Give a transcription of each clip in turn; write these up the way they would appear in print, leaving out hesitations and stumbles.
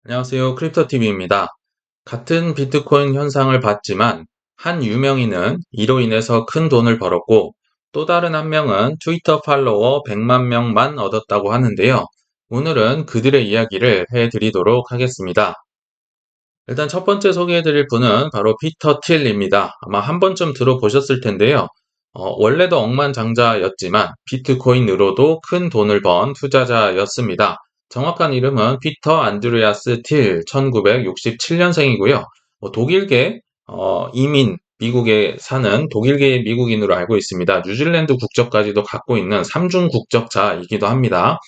안녕하세요. 크립토TV입니다. 같은 비트코인 현상을 봤지만 한 유명인은 이로 인해서 큰 돈을 벌었고 또 다른 한 명은 트위터 팔로워 100만 명만 얻었다고 하는데요. 오늘은 그들의 이야기를 해드리도록 하겠습니다. 일단 첫 번째 소개해드릴 분은 바로 피터 틸입니다. 아마 한 번쯤 들어보셨을 텐데요. 원래도 억만장자였지만 비트코인으로도 큰 돈을 번 투자자였습니다. 정확한 이름은 피터 안드레아스 틸, 1967년생이고요. 독일계 이민, 미국에 사는 독일계의 미국인으로 알고 있습니다. 뉴질랜드 국적까지도 갖고 있는 삼중 국적자이기도 합니다.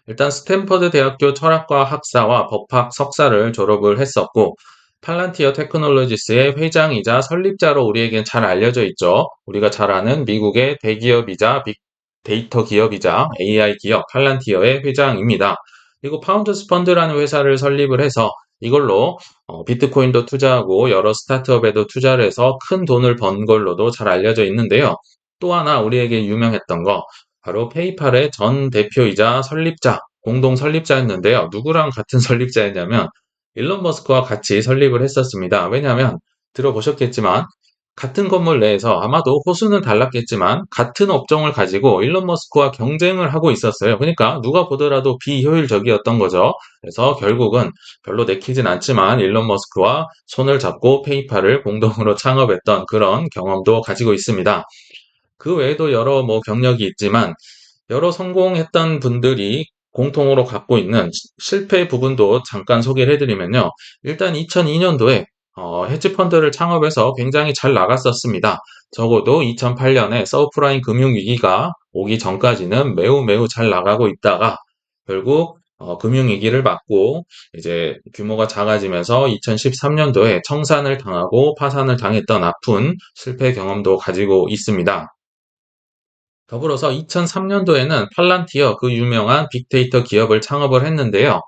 일단 스탠퍼드 대학교 철학과 학사와 법학 석사를 졸업을 했었고 팔란티어 테크놀로지스의 회장이자 설립자로 우리에겐 잘 알려져 있죠. 우리가 잘 아는 미국의 대기업이자 빅데이터 기업이자 AI 기업 팔란티어의 회장입니다. 그리고 파운더스 펀드라는 회사를 설립을 해서 이걸로 비트코인도 투자하고 여러 스타트업에도 투자를 해서 큰 돈을 번 걸로도 잘 알려져 있는데요. 또 하나 우리에게 유명했던 거 바로 페이팔의 전 대표이자 설립자, 공동 설립자였는데요. 누구랑 같은 설립자였냐면 일론 머스크와 같이 설립을 했었습니다. 왜냐하면 들어보셨겠지만 같은 건물 내에서 아마도 호수는 달랐겠지만 같은 업종을 가지고 일론 머스크와 경쟁을 하고 있었어요. 그러니까 누가 보더라도 비효율적이었던 거죠. 그래서 결국은 별로 내키진 않지만 일론 머스크와 손을 잡고 페이팔을 공동으로 창업했던 그런 경험도 가지고 있습니다. 그 외에도 여러 경력이 있지만 여러 성공했던 분들이 공통으로 갖고 있는 실패 부분도 잠깐 소개를 해드리면요. 일단 2002년도에 헤지펀드를 창업해서 굉장히 잘 나갔었습니다. 적어도 2008년에 서프라임 금융위기가 오기 전까지는 매우 매우 잘 나가고 있다가 결국 금융위기를 맞고 이제 규모가 작아지면서 2013년도에 청산을 당하고 파산을 당했던 아픈 실패 경험도 가지고 있습니다. 더불어서 2003년도에는 팔란티어 그 유명한 빅데이터 기업을 창업을 했는데요.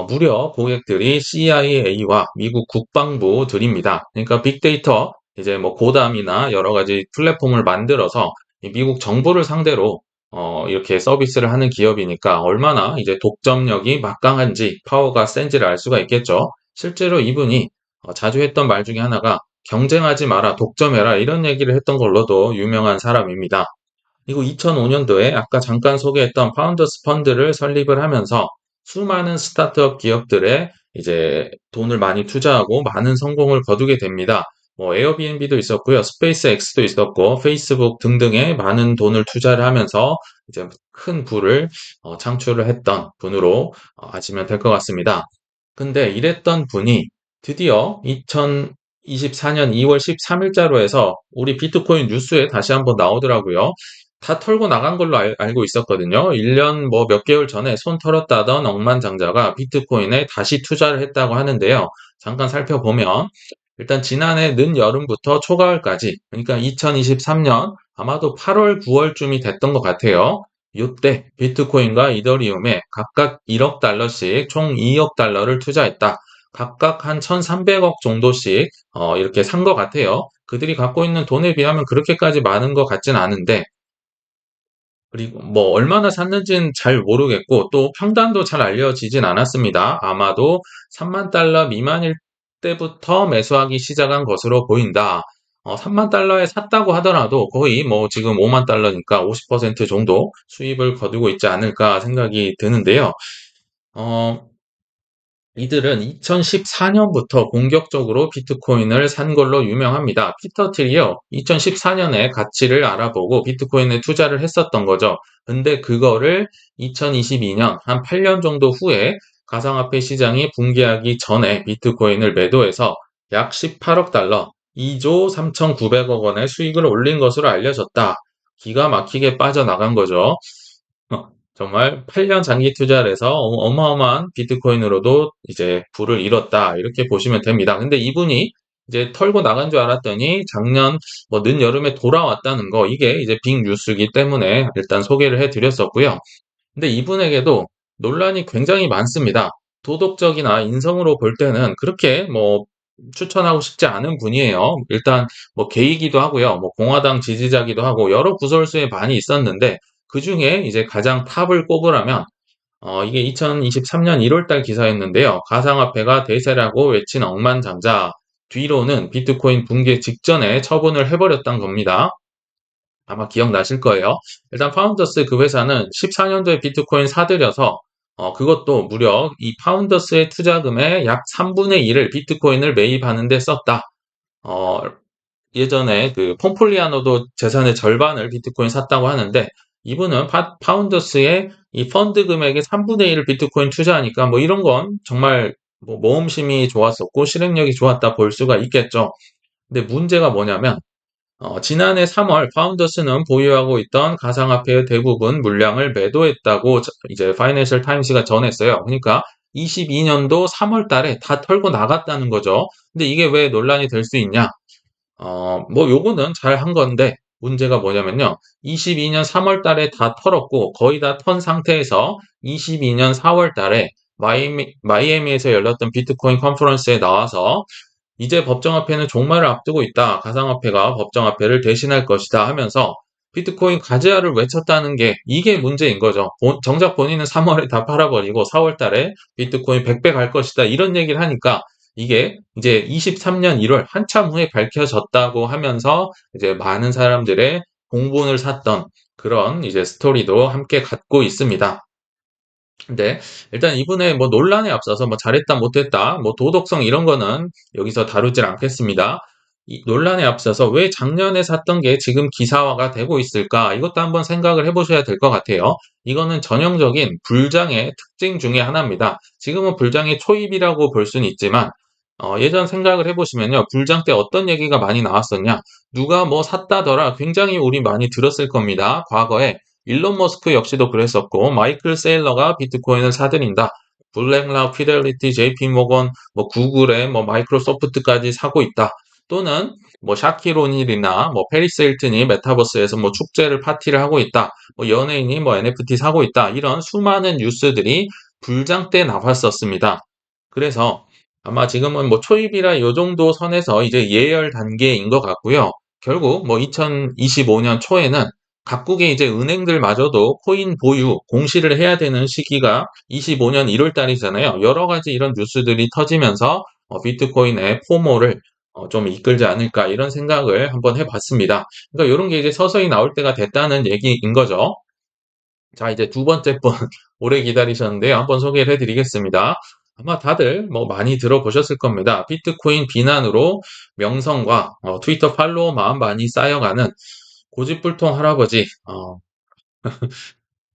무려 고객들이 CIA와 미국 국방부들입니다. 그러니까 빅데이터 이제 고담이나 여러 가지 플랫폼을 만들어서 이 미국 정부를 상대로 이렇게 서비스를 하는 기업이니까 얼마나 이제 독점력이 막강한지 파워가 센지를 알 수가 있겠죠. 실제로 이분이 자주 했던 말 중에 하나가 경쟁하지 마라, 독점해라 이런 얘기를 했던 걸로도 유명한 사람입니다. 그리고 2005년도에 아까 잠깐 소개했던 파운더스 펀드를 설립을 하면서 수많은 스타트업 기업들에 이제 돈을 많이 투자하고 많은 성공을 거두게 됩니다. 에어비앤비도 있었고요. 스페이스 X도 있었고, 페이스북 등등에 많은 돈을 투자를 하면서 이제 큰 부를 창출을 했던 분으로 아시면 될 것 같습니다. 근데 이랬던 분이 드디어 2024년 2월 13일자로 해서 우리 비트코인 뉴스에 다시 한번 나오더라고요. 다 털고 나간 걸로 알고 있었거든요. 1년 몇 개월 전에 손 털었다던 억만장자가 비트코인에 다시 투자를 했다고 하는데요. 잠깐 살펴보면 일단 지난해 늦여름부터 초가을까지 그러니까 2023년 아마도 8월, 9월쯤이 됐던 것 같아요. 이때 비트코인과 이더리움에 각각 1억 달러씩 총 2억 달러를 투자했다. 각각 한 1,300억 정도씩 이렇게 산 것 같아요. 그들이 갖고 있는 돈에 비하면 그렇게까지 많은 것 같진 않은데 그리고 얼마나 샀는지는 잘 모르겠고 또 평단도 잘 알려지진 않았습니다. 아마도 3만 달러 미만일 때부터 매수하기 시작한 것으로 보인다. 3만 달러에 샀다고 하더라도 거의 지금 5만 달러니까 50% 정도 수입을 거두고 있지 않을까 생각이 드는데요. 어, 이들은 2014년부터 본격적으로 비트코인을 산 걸로 유명합니다. 피터 틸이요. 2014년에 가치를 알아보고 비트코인에 투자를 했었던 거죠. 근데 그거를 2022년 한 8년 정도 후에 가상화폐 시장이 붕괴하기 전에 비트코인을 매도해서 약 18억 달러, 2조 3,900억 원의 수익을 올린 것으로 알려졌다. 기가 막히게 빠져나간 거죠. 정말 8년 장기 투자를 해서 어마어마한 비트코인으로도 이제 부를 잃었다. 이렇게 보시면 됩니다. 근데 이분이 이제 털고 나간 줄 알았더니 작년 늦여름에 돌아왔다는 거, 이게 이제 빅 뉴스이기 때문에 일단 소개를 해 드렸었고요. 근데 이분에게도 논란이 굉장히 많습니다. 도덕적이나 인성으로 볼 때는 그렇게 추천하고 싶지 않은 분이에요. 일단 게이기도 하고요. 공화당 지지자기도 하고 여러 구설수에 많이 있었는데 그중에 이제 가장 탑을 꼽으라면 이게 2023년 1월달 기사였는데요. 가상화폐가 대세라고 외친 억만장자. 뒤로는 비트코인 붕괴 직전에 처분을 해버렸던 겁니다. 아마 기억나실 거예요. 일단 파운더스 그 회사는 14년도에 비트코인 사들여서 그것도 무려 이 파운더스의 투자금의 약 3분의 1을 비트코인을 매입하는 데 썼다. 어, 예전에 그 폼폴리아노도 재산의 절반을 비트코인 샀다고 하는데 이분은 파운더스의 이 펀드 금액의 3분의 1을 비트코인 투자하니까 뭐 이런 건 정말 뭐 모험심이 좋았었고 실행력이 좋았다 볼 수가 있겠죠. 근데 문제가 뭐냐면 지난해 3월 파운더스는 보유하고 있던 가상화폐의 대부분 물량을 매도했다고 이제 파이낸셜 타임스가 전했어요. 그러니까 22년도 3월 달에 다 털고 나갔다는 거죠. 근데 이게 왜 논란이 될 수 있냐? 뭐 요거는 잘 한 건데 문제가 뭐냐면요. 22년 3월 달에 다 털었고 거의 다 턴 상태에서 22년 4월 달에 마이애미에서 열렸던 비트코인 컨퍼런스에 나와서 이제 법정화폐는 종말을 앞두고 있다. 가상화폐가 법정화폐를 대신할 것이다 하면서 비트코인 가즈아를 외쳤다는 게 이게 문제인 거죠. 정작 본인은 3월에 다 팔아버리고 4월 달에 비트코인 100배 갈 것이다. 이런 얘기를 하니까 이게 이제 23년 1월 한참 후에 밝혀졌다고 하면서 이제 많은 사람들의 공분을 샀던 그런 이제 스토리도 함께 갖고 있습니다. 근데 일단 이분의 뭐 논란에 앞서서 뭐 잘했다 못했다 뭐 도덕성 이런 거는 여기서 다루질 않겠습니다. 이 논란에 앞서서 왜 작년에 샀던 게 지금 기사화가 되고 있을까? 이것도 한번 생각을 해보셔야 될 것 같아요. 이거는 전형적인 불장의 특징 중에 하나입니다. 지금은 불장의 초입이라고 볼 수는 있지만 예전 생각을 해보시면요. 불장 때 어떤 얘기가 많이 나왔었냐? 누가 뭐 샀다더라. 굉장히 우리 많이 들었을 겁니다. 과거에 일론 머스크 역시도 그랬었고 마이클 세일러가 비트코인을 사들인다. 블랙락, 피델리티, JP 모건, 뭐 구글에 뭐 마이크로소프트까지 사고 있다. 또는 뭐 샤킬 오닐이나 뭐 페리스 힐튼이 메타버스에서 뭐 축제를 파티를 하고 있다. 뭐 연예인이 뭐 NFT 사고 있다. 이런 수많은 뉴스들이 불장 때 나왔었습니다. 그래서 아마 지금은 뭐 초입이라 요 정도 선에서 이제 예열 단계인 것 같고요. 결국 뭐 2025년 초에는 각국의 이제 은행들마저도 코인 보유 공시를 해야 되는 시기가 25년 1월 달이잖아요. 여러 가지 이런 뉴스들이 터지면서 비트코인의 포모를 좀 이끌지 않을까 이런 생각을 한번 해봤습니다. 그러니까 이런 게 이제 서서히 나올 때가 됐다는 얘기인 거죠. 자, 이제 두 번째 분 오래 기다리셨는데요. 한번 소개를 해드리겠습니다. 아마 다들 뭐 많이 들어보셨을 겁니다. 비트코인 비난으로 명성과 트위터 팔로워만 많이 쌓여가는 고집불통 할아버지.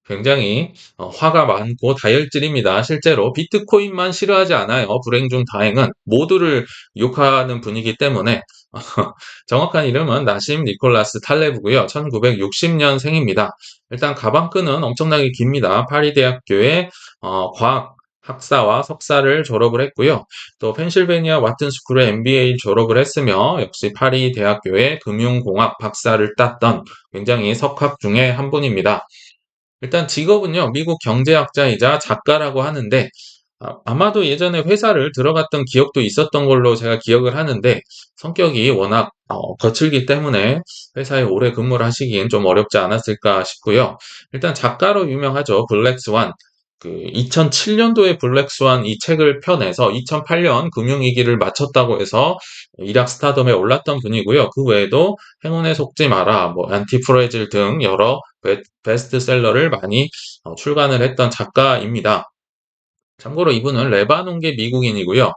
굉장히 화가 많고 다혈질입니다. 실제로 비트코인만 싫어하지 않아요. 불행 중 다행은 모두를 욕하는 분이기 때문에 정확한 이름은 나심 니콜라스 탈레브고요. 1960년생입니다. 일단 가방끈은 엄청나게 깁니다. 파리 대학교의 과학 학사와 석사를 졸업을 했고요. 또 펜실베니아 와튼 스쿨의 MBA 졸업을 했으며 역시 파리 대학교의 금융공학 박사를 땄던 굉장히 석학 중에 한 분입니다. 일단 직업은요, 미국 경제학자이자 작가라고 하는데, 아마도 예전에 회사를 들어갔던 기억도 있었던 걸로 제가 기억을 하는데, 성격이 워낙 거칠기 때문에 회사에 오래 근무를 하시기엔 좀 어렵지 않았을까 싶고요. 일단 작가로 유명하죠. 블랙스완. 그 2007년도에 블랙스완 이 책을 펴내서 2008년 금융위기를 마쳤다고 해서 일약 스타덤에 올랐던 분이고요. 그 외에도 행운에 속지 마라, 뭐 안티프레질 등 여러 베스트셀러를 많이 출간을 했던 작가입니다. 참고로 이분은 레바논계 미국인이고요.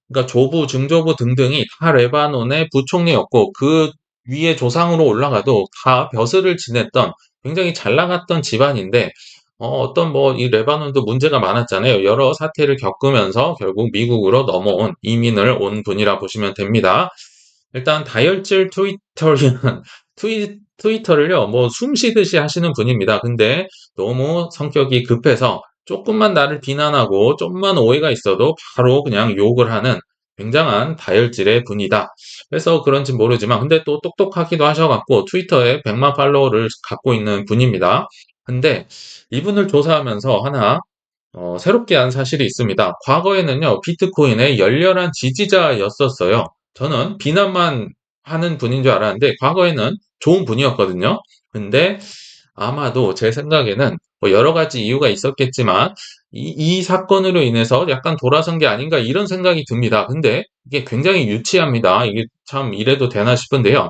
그러니까 조부, 증조부 등등이 다 레바논의 부총리였고 그 위에 조상으로 올라가도 다 벼슬을 지냈던 굉장히 잘 나갔던 집안인데 어떤 뭐 이 레바논도 문제가 많았잖아요. 여러 사태를 겪으면서 결국 미국으로 넘어온 이민을 온 분이라 보시면 됩니다. 일단 다혈질 트위터리는 트위터를요, 뭐 숨 쉬듯이 하시는 분입니다. 근데 너무 성격이 급해서 조금만 나를 비난하고 좀만 오해가 있어도 바로 그냥 욕을 하는 굉장한 다혈질의 분이다. 그래서 그런지 모르지만 근데 또 똑똑하기도 하셔갖고 트위터에 100만 팔로워를 갖고 있는 분입니다. 근데 이분을 조사하면서 하나 새롭게 한 사실이 있습니다. 과거에는요, 비트코인의 열렬한 지지자였었어요. 저는 비난만 하는 분인 줄 알았는데, 과거에는 좋은 분이었거든요. 근데 아마도 제 생각에는 뭐 여러 가지 이유가 있었겠지만 이 사건으로 인해서 약간 돌아선 게 아닌가 이런 생각이 듭니다. 근데 이게 굉장히 유치합니다. 이게 참 이래도 되나 싶은데요.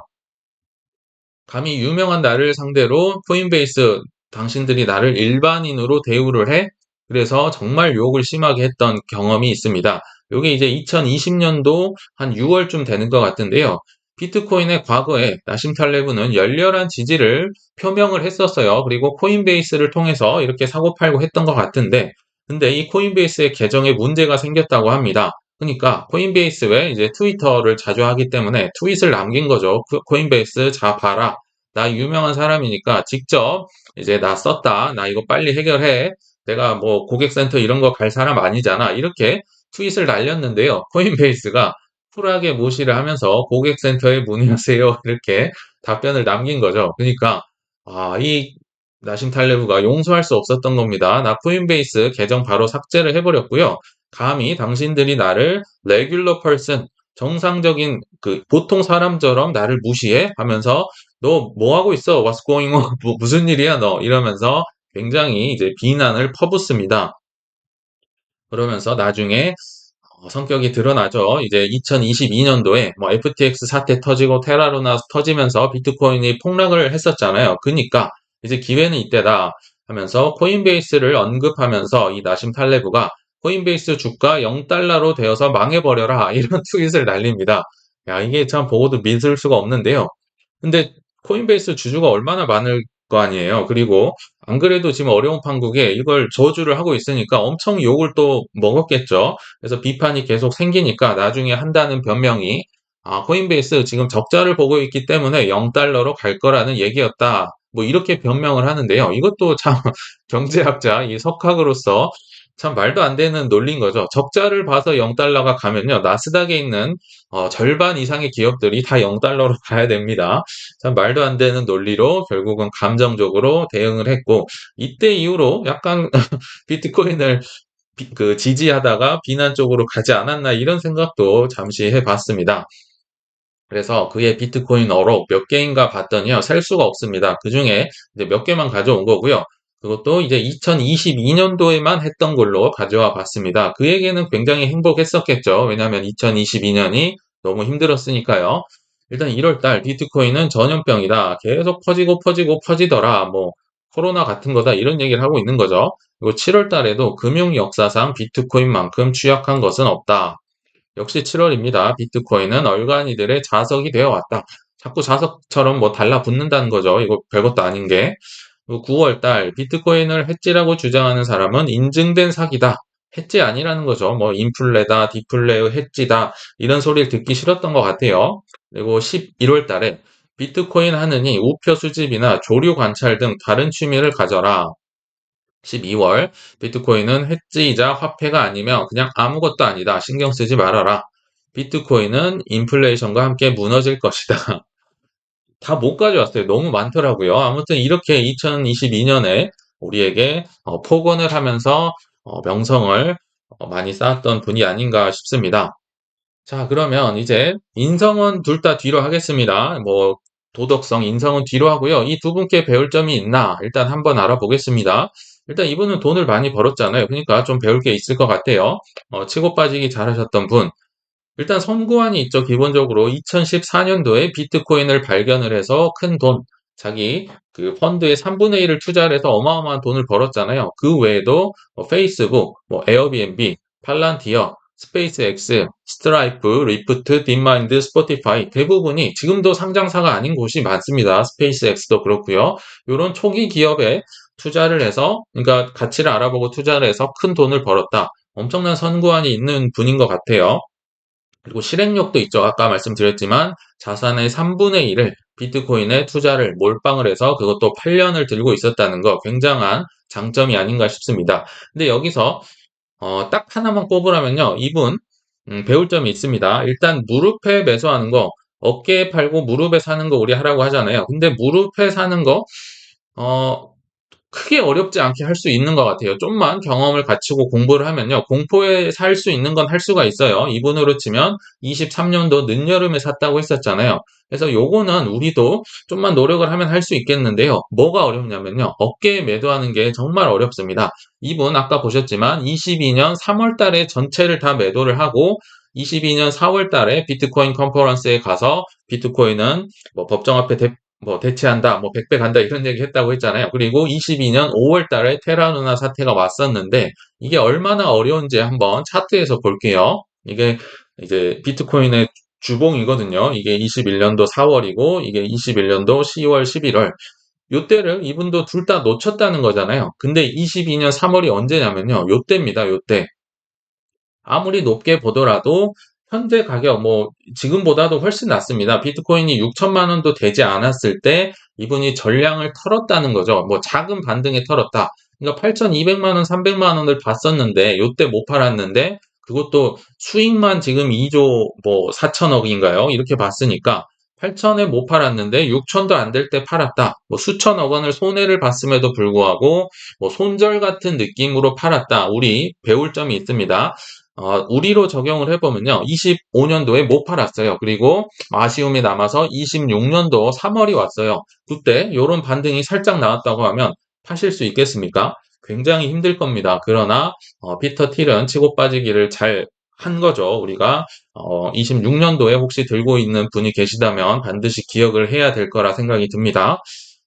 감히 유명한 나를 상대로 코인베이스 당신들이 나를 일반인으로 대우를 해? 그래서 정말 욕을 심하게 했던 경험이 있습니다. 요게 이제 2020년도 한 6월쯤 되는 것 같은데요. 비트코인의 과거에 나심 탈레브는 열렬한 지지를 표명을 했었어요. 그리고 코인베이스를 통해서 이렇게 사고 팔고 했던 것 같은데, 근데 이 코인베이스의 계정에 문제가 생겼다고 합니다. 그러니까 코인베이스 외에 이제 트위터를 자주 하기 때문에 트윗을 남긴 거죠. 코인베이스 자 봐라. 나 유명한 사람이니까 직접 이제 나 썼다. 나 이거 빨리 해결해. 내가 뭐 고객센터 이런 거 갈 사람 아니잖아. 이렇게 트윗을 날렸는데요. 코인베이스가 쿨하게 무시를 하면서 고객센터에 문의하세요. 이렇게 답변을 남긴 거죠. 그러니까 이 나심 탈레브가 용서할 수 없었던 겁니다. 나 코인베이스 계정 바로 삭제를 해버렸고요. 감히 당신들이 나를 레귤러 펄슨 정상적인 그 보통 사람처럼 나를 무시해 하면서 너 뭐 하고 있어? What's going on? 무슨 일이야 너? 이러면서 굉장히 이제 비난을 퍼붓습니다. 그러면서 나중에 성격이 드러나죠. 이제 2022년도에 뭐 FTX 사태 터지고 테라루나 터지면서 비트코인이 폭락을 했었잖아요. 그러니까 이제 기회는 이때다 하면서 코인베이스를 언급하면서 이 나심 탈레브가 코인베이스 주가 0달러로 되어서 망해버려라 이런 트윗을 날립니다. 야, 이게 참 보고도 믿을 수가 없는데요. 근데 코인베이스 주주가 얼마나 많을 거 아니에요. 그리고 안 그래도 지금 어려운 판국에 이걸 저주를 하고 있으니까 엄청 욕을 또 먹었겠죠. 그래서 비판이 계속 생기니까 나중에 한다는 변명이 코인베이스 지금 적자를 보고 있기 때문에 0달러로 갈 거라는 얘기였다. 뭐 이렇게 변명을 하는데요. 이것도 참 경제학자 이 석학으로서 참 말도 안 되는 논리인 거죠. 적자를 봐서 0달러가 가면요. 나스닥에 있는 절반 이상의 기업들이 다 0달러로 가야 됩니다. 참 말도 안 되는 논리로 결국은 감정적으로 대응을 했고 이때 이후로 약간 비트코인을 지지하다가 비난 쪽으로 가지 않았나 이런 생각도 잠시 해봤습니다. 그래서 그의 비트코인 어록 몇 개인가 봤더니요, 셀 수가 없습니다. 그 중에 이제 몇 개만 가져온 거고요. 그것도 이제 2022년도에만 했던 걸로 가져와 봤습니다. 그에게는 굉장히 행복했었겠죠. 왜냐하면 2022년이 너무 힘들었으니까요. 일단 1월 달 비트코인은 전염병이다. 계속 퍼지고 퍼지고 퍼지더라. 뭐 코로나 같은 거다. 이런 얘기를 하고 있는 거죠. 그리고 7월 달에도 금융 역사상 비트코인만큼 취약한 것은 없다. 역시 7월입니다. 비트코인은 얼간이들의 자석이 되어 왔다. 자꾸 자석처럼 뭐 달라붙는다는 거죠. 이거 별것도 아닌 게. 9월 달 비트코인을 해지라고 주장하는 사람은 인증된 사기다. 해지 아니라는 거죠. 뭐 인플레다, 디플레의 해지다 이런 소리를 듣기 싫었던 것 같아요. 그리고 11월 달에 비트코인 하느니 우표 수집이나 조류 관찰 등 다른 취미를 가져라. 12월 비트코인은 해지이자 화폐가 아니면 그냥 아무것도 아니다. 신경 쓰지 말아라. 비트코인은 인플레이션과 함께 무너질 것이다. 다 못 가져왔어요. 너무 많더라고요. 아무튼 이렇게 2022년에 우리에게 폭언을 하면서 명성을 많이 쌓았던 분이 아닌가 싶습니다. 자, 그러면 이제 인성은 둘 다 뒤로 하겠습니다. 뭐 도덕성, 인성은 뒤로 하고요. 이 두 분께 배울 점이 있나 일단 한번 알아보겠습니다. 일단 이분은 돈을 많이 벌었잖아요. 그러니까 좀 배울 게 있을 것 같아요. 치고 빠지기 잘하셨던 분. 일단 선구안이 있죠. 기본적으로 2014년도에 비트코인을 발견을 해서 큰 돈, 자기 그 펀드의 3분의 1을 투자를 해서 어마어마한 돈을 벌었잖아요. 그 외에도 페이스북, 뭐 에어비앤비, 팔란티어, 스페이스X, 스트라이프, 리프트, 딥마인드, 스포티파이 대부분이 지금도 상장사가 아닌 곳이 많습니다. 스페이스X도 그렇고요. 이런 초기 기업에 투자를 해서 그러니까 가치를 알아보고 투자를 해서 큰 돈을 벌었다. 엄청난 선구안이 있는 분인 것 같아요. 그리고 실행력도 있죠. 아까 말씀드렸지만 자산의 3분의 1을 비트코인에 투자를 몰빵을 해서 그것도 8년을 들고 있었다는 거 굉장한 장점이 아닌가 싶습니다. 근데 여기서 딱 하나만 꼽으라면요. 이분 배울 점이 있습니다. 일단 무릎에 매수하는 거 어깨에 팔고 무릎에 사는 거 우리 하라고 하잖아요. 근데 무릎에 사는 거 어, 크게 어렵지 않게 할 수 있는 것 같아요. 좀만 경험을 갖추고 공부를 하면요. 공포에 살 수 있는 건 할 수가 있어요. 이분으로 치면 23년도 늦여름에 샀다고 했었잖아요. 그래서 요거는 우리도 좀만 노력을 하면 할 수 있겠는데요. 뭐가 어렵냐면요. 어깨에 매도하는 게 정말 어렵습니다. 이분 아까 보셨지만 22년 3월 달에 전체를 다 매도를 하고 22년 4월 달에 비트코인 컨퍼런스에 가서 비트코인은 뭐 법정 앞에 대체한다, 뭐 100배 간다 이런 얘기 했다고 했잖아요. 그리고 22년 5월 달에 테라루나 사태가 왔었는데 이게 얼마나 어려운지 한번 차트에서 볼게요. 이게 이제 비트코인의 주봉이거든요. 이게 21년도 4월이고 이게 21년도 10월, 11월. 요때를 이분도 둘 다 놓쳤다는 거잖아요. 근데 22년 3월이 언제냐면요. 요때입니다. 요때. 아무리 높게 보더라도 현재 가격 뭐 지금보다도 훨씬 낮습니다. 비트코인이 6천만 원도 되지 않았을 때 이분이 전량을 털었다는 거죠. 뭐 작은 반등에 털었다. 그러니까 8,200만 원, 300만 원을 봤었는데 요때 못 팔았는데 그것도 수익만 지금 2조 뭐 4천억인가요? 이렇게 봤으니까 8천에 못 팔았는데 6천도 안 될 때 팔았다. 뭐 수천억 원을 손해를 봤음에도 불구하고 뭐 손절 같은 느낌으로 팔았다. 우리 배울 점이 있습니다. 우리로 적용을 해보면요. 25년도에 못 팔았어요. 그리고 아쉬움이 남아서 26년도 3월이 왔어요. 그때 요런 반등이 살짝 나왔다고 하면 파실 수 있겠습니까? 굉장히 힘들 겁니다. 그러나 피터 틸은 치고 빠지기를 잘 한 거죠. 우리가 26년도에 혹시 들고 있는 분이 계시다면 반드시 기억을 해야 될 거라 생각이 듭니다.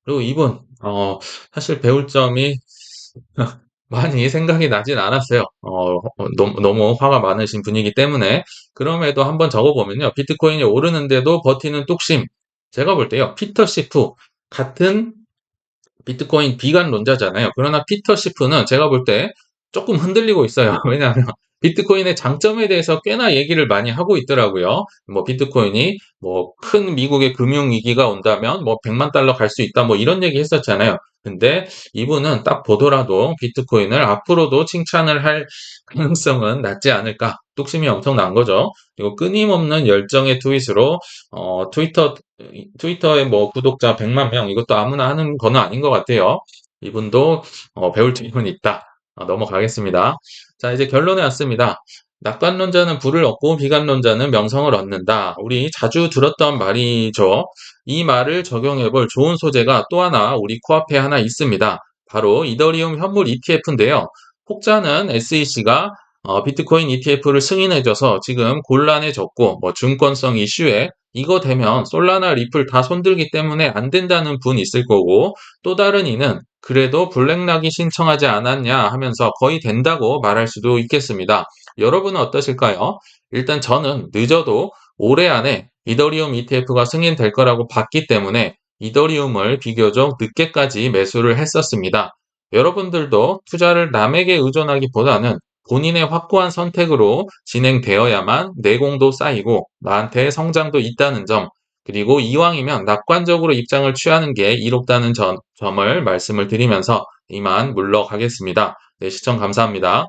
그리고 이분 사실 배울 점이 많이 생각이 나진 않았어요. 너무 화가 많으신 분이기 때문에. 그럼에도 한번 적어보면요. 비트코인이 오르는데도 버티는 뚝심. 제가 볼 때요. 피터 시프 같은 비트코인 비관론자잖아요. 그러나 피터 시프는 제가 볼 때 조금 흔들리고 있어요. 왜냐하면 비트코인의 장점에 대해서 꽤나 얘기를 많이 하고 있더라고요. 뭐 비트코인이 뭐 큰 미국의 금융 위기가 온다면 뭐 100만 달러 갈 수 있다 뭐 이런 얘기 했었잖아요. 근데 이분은 딱 보더라도 비트코인을 앞으로도 칭찬을 할 가능성은 낮지 않을까. 뚝심이 엄청난 거죠. 그리고 끊임없는 열정의 트윗으로 트위터의 뭐 구독자 100만 명 이것도 아무나 하는 건 아닌 것 같아요. 이분도 배울 점은 있다. 넘어가겠습니다. 자, 이제 결론에 왔습니다. 낙관론자는 부를 얻고 비관론자는 명성을 얻는다. 우리 자주 들었던 말이죠. 이 말을 적용해 볼 좋은 소재가 또 하나 우리 코앞에 하나 있습니다. 바로 이더리움 현물 ETF인데요. 혹자는 SEC가 비트코인 ETF를 승인해줘서 지금 곤란해졌고 뭐 증권성 이슈에 이거 되면 솔라나 리플 다 손들기 때문에 안 된다는 분 있을 거고 또 다른 이는 그래도 블랙락이 신청하지 않았냐 하면서 거의 된다고 말할 수도 있겠습니다. 여러분은 어떠실까요? 일단 저는 늦어도 올해 안에 이더리움 ETF가 승인될 거라고 봤기 때문에 이더리움을 비교적 늦게까지 매수를 했었습니다. 여러분들도 투자를 남에게 의존하기보다는 본인의 확고한 선택으로 진행되어야만 내공도 쌓이고 나한테 성장도 있다는 점, 그리고 이왕이면 낙관적으로 입장을 취하는 게 이롭다는 점을 말씀을 드리면서 이만 물러가겠습니다. 네, 시청 감사합니다.